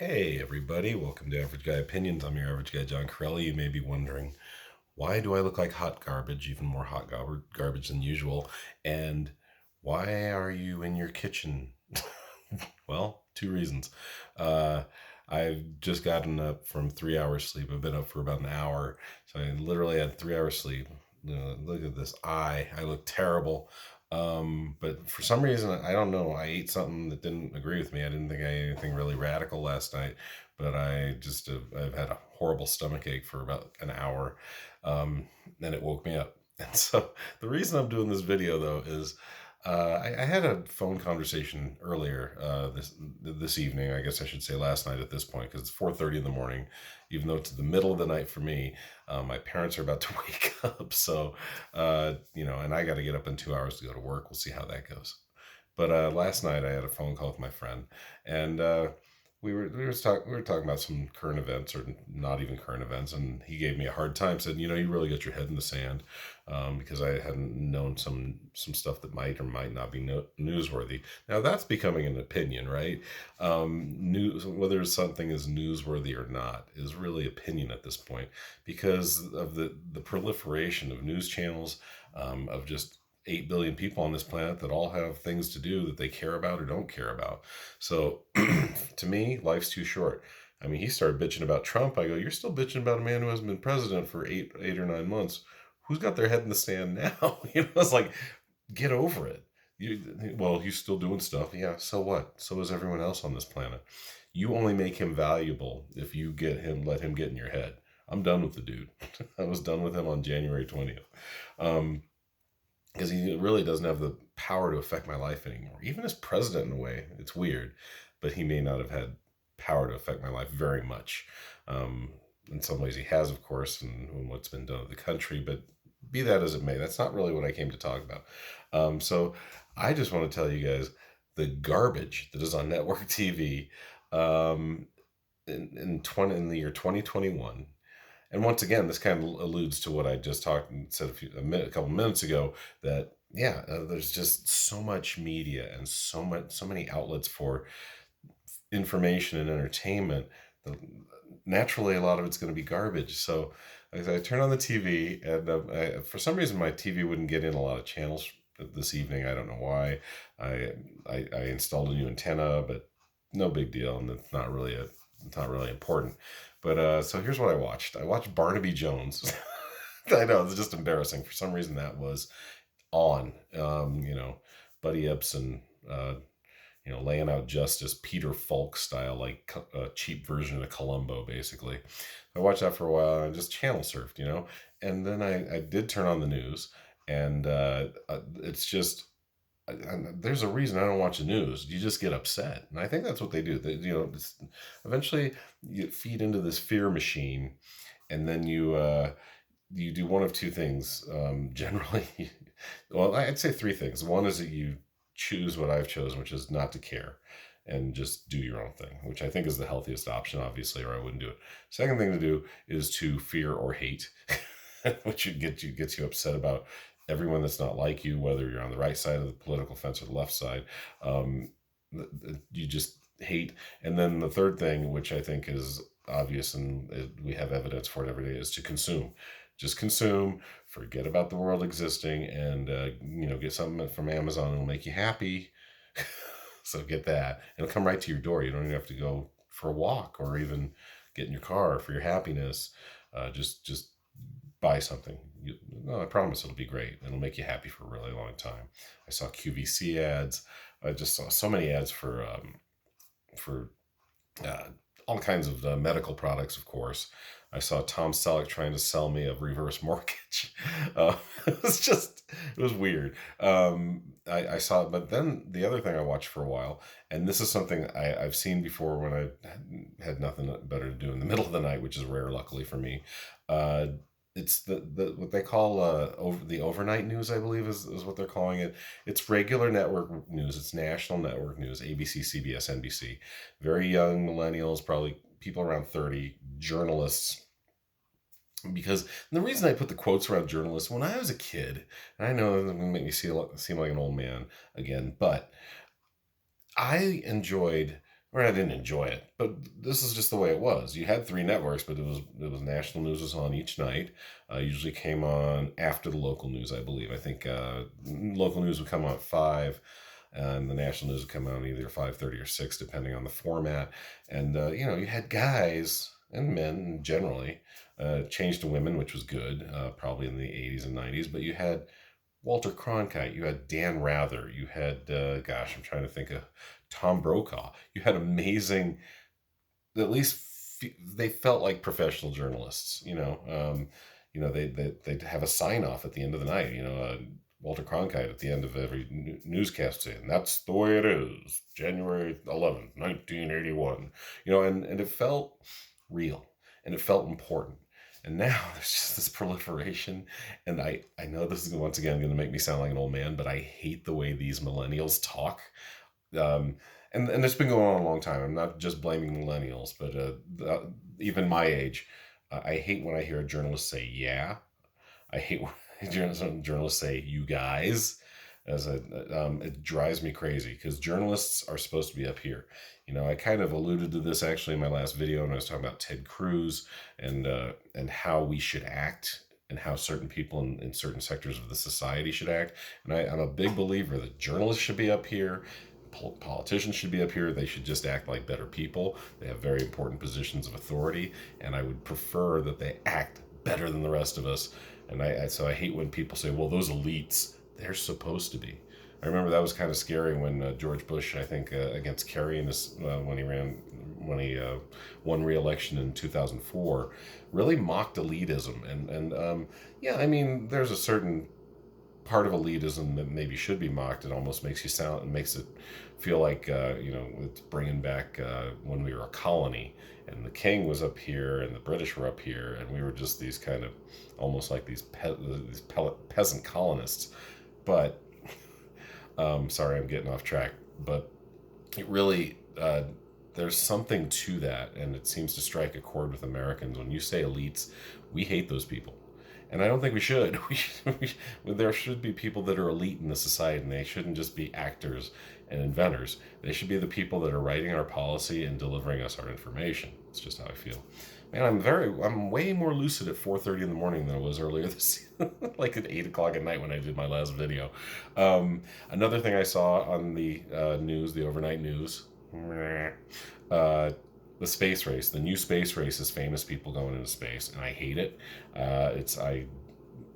Hey everybody, welcome to Average Guy Opinions. I'm your average guy, John Corelli. You may be wondering, why do I look like hot garbage, even more hot garbage than usual? And why are you in your kitchen? Well, two reasons. Uh, I've just gotten up from 3 hours sleep. I've been up for about an hour. So I literally had 3 hours sleep. Look at this eye. I look terrible. But for some reason, I don't know. I ate something that didn't agree with me. I didn't think I ate anything really radical last night, but I've had a horrible stomach ache for about an hour, and it woke me up. And so the reason I'm doing this video though is I had a phone conversation earlier this evening. I guess I should say last night at this point because it's 4:30 in the morning, even though it's the middle of the night for me. My parents are about to wake up, so and I got to get up in 2 hours to go to work. We'll see how that goes. But last night I had a phone call with my friend, and we were talking about some current events or not even current events, and he gave me a hard time. Said, you really got your head in the sand, because I hadn't known some stuff that might or might not be newsworthy. Now that's becoming an opinion, right? News, whether something is newsworthy or not, is really opinion at this point because of the proliferation of news channels, of just 8 billion people on this planet that all have things to do that they care about or don't care about. So to me, life's too short. I mean, he started bitching about Trump. I go, you're still bitching about a man who hasn't been president for eight or 9 months. Who's got their head in the sand now? It's like, get over it. Well, he's still doing stuff. Yeah, so what? So is everyone else on this planet. You only make him valuable if you let him get in your head. I'm done with the dude. I was done with him on January 20th. Because he really doesn't have the power to affect my life anymore. Even as president, in a way, it's weird, but he may not have had power to affect my life very much. Um, in some ways, he has, of course, and what's been done to the country. But be that as it may, that's not really what I came to talk about. So I just want to tell you guys the garbage that is on network TV, um, in the year 2021. And once again, this kind of alludes to what I just talked and said a couple minutes ago, that yeah, there's just so much media and so many outlets for information and entertainment. The, Naturally, a lot of it's going to be garbage. So I turn on the TV, and for some reason, my TV wouldn't get in a lot of channels this evening. I don't know why. I I installed a new antenna, but no big deal, and it's not really important. But so here's what I watched. I watched Barnaby Jones. I know it's just embarrassing. For some reason, that was on. Buddy Ebsen. Laying out justice, Peter Falk style, like a cheap version of Columbo, basically. I watched that for a while and I just channel surfed, and then I did turn on the news, and it's just there's a reason I don't watch the news. You just get upset, and I think that's what they do. Eventually you feed into this fear machine, and then you do one of two things. Generally, well, I'd say three things. One is that you choose what I've chosen, which is not to care and just do your own thing, which I think is the healthiest option, obviously, or I wouldn't do it. Second thing to do is to fear or hate, which gets you upset about everyone that's not like you, whether you're on the right side of the political fence or the left side. Um, you just hate. And then the third thing, which I think is obvious and we have evidence for it every day, is to consume. Just consume, forget about the world existing, and get something from Amazon that'll make you happy. So get that, and it'll come right to your door. You don't even have to go for a walk or even get in your car for your happiness. Just buy something. No, I promise it'll be great. It'll make you happy for a really long time. I saw QVC ads. I just saw so many ads for uh, all kinds of medical products, of course. I saw Tom Selleck trying to sell me a reverse mortgage. It was weird. I saw it, but then the other thing I watched for a while, and this is something I've seen before when I had nothing better to do in the middle of the night, which is rare, luckily for me. Uh, it's the what they call the overnight news, I believe is what they're calling it. It's regular network news. It's national network news. ABC, CBS, NBC. Very young millennials, probably people around 30, journalists. Because the reason I put the quotes around journalists, when I was a kid, and I know it's going to make me seem like an old man again, but I enjoyed, or I didn't enjoy it, but this is just the way it was. You had three networks, but it was national news was on each night. Usually came on after the local news, I believe. I think local news would come on at 5, and the national news would come out either 5:30 or 6, depending on the format. And you had guys and men generally changed to women, which was good, probably in the 80s and 90s. But you had Walter Cronkite, you had Dan Rather, you had I'm trying to think of Tom Brokaw. You had amazing, at least they felt like professional journalists. They'd have a sign off at the end of the night. Walter Cronkite at the end of every newscast saying, "That's the way it is, January 11th, 1981." And it felt real and it felt important. And now there's just this proliferation. And I know this is once again going to make me sound like an old man, but I hate the way these millennials talk. Um, and it's been going on a long time. I'm not just blaming millennials, but even my age, I hate when I hear a journalist say "yeah." I hate when journalists say "you guys." It drives me crazy because journalists are supposed to be up here. I kind of alluded to this actually in my last video when I was talking about Ted Cruz and how we should act and how certain people in certain sectors of the society should act. And I'm a big believer that journalists should be up here. Politicians should be up here. They should just act like better people. They have very important positions of authority, and I would prefer that they act better than the rest of us. And so I hate when people say, "Well, those elites, they're supposed to be." I remember that was kind of scary when George Bush, I think, against Kerry in this when he won re-election in 2004, really mocked elitism. And yeah, I mean, there's a certain part of elitism that maybe should be mocked. It almost makes it feel like it's bringing back when we were a colony and the king was up here and the British were up here and we were just these kind of almost like these peasant colonists. But sorry, I'm getting off track. But it really there's something to that, and it seems to strike a chord with Americans. When you say elites, we hate those people. And I don't think we should. There should be people that are elite in the society, and they shouldn't just be actors and inventors. They should be the people that are writing our policy and delivering us our information. It's just how I feel. Man, I'm way more lucid at 4:30 in the morning than I was earlier this, like at 8 o'clock at night when I did my last video. Another thing I saw on the news, the overnight news, the space race, the new space race is famous people going into space, and I hate it. I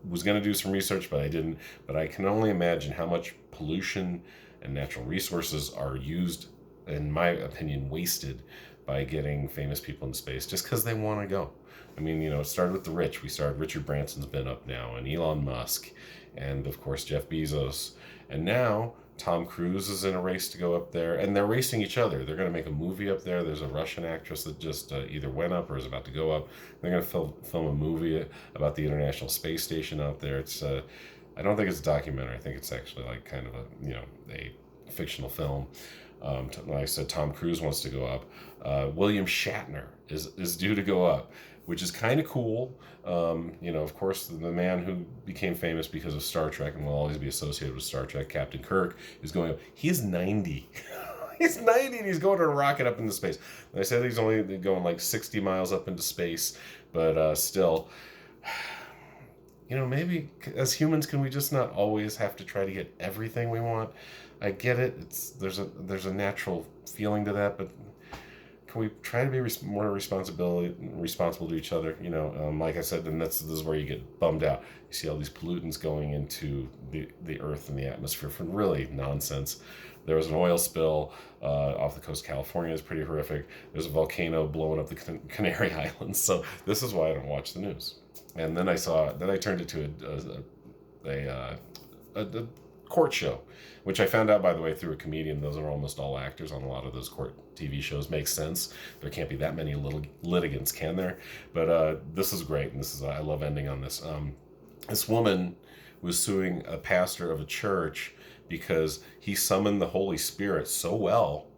was going to do some research, but I didn't. But I can only imagine how much pollution and natural resources are used, in my opinion, wasted by getting famous people in space just because they want to go. I mean, it started with the rich. Richard Branson's been up now, and Elon Musk, and of course Jeff Bezos, and now Tom Cruise is in a race to go up there, and they're racing each other. They're going to make a movie up there. There's a Russian actress that just either went up or is about to go up. They're going to film a movie about the International Space Station out there. It's I don't think it's a documentary. I think it's actually like kind of a fictional film. Like I said, Tom Cruise wants to go up. William Shatner is due to go up, which is kind of cool. Of course, the man who became famous because of Star Trek and will always be associated with Star Trek, Captain Kirk, is going up. He's 90. He's 90 and he's going to a rocket up into space. And I said he's only going like 60 miles up into space, but still, maybe as humans, can we just not always have to try to get everything we want? I get it. There's a natural feeling to that, but can we try to be more responsible to each other? Like I said, and this is where you get bummed out. You see all these pollutants going into the earth and the atmosphere for really nonsense. There was an oil spill off the coast of California. It's pretty horrific. There's a volcano blowing up the Canary Islands. So this is why I don't watch the news. And then I turned it to a court show, which I found out, by the way, through a comedian. Those are almost all actors on a lot of those court TV shows. Makes sense. There can't be that many little litigants, can there? But this is great, and I love ending on this. This woman was suing a pastor of a church because he summoned the Holy Spirit so well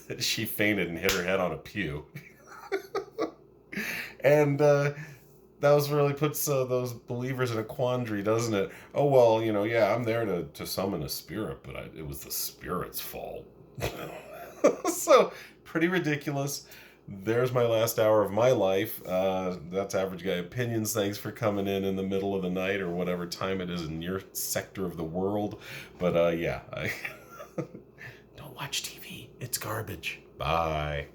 that she fainted and hit her head on a pew. And that really puts those believers in a quandary, doesn't it? Oh, well, yeah, I'm there to summon a spirit, but it was the spirit's fault. So, pretty ridiculous. There's my last hour of my life. That's Average Guy Opinions. Thanks for coming in the middle of the night or whatever time it is in your sector of the world. But yeah, don't watch TV. It's garbage. Bye.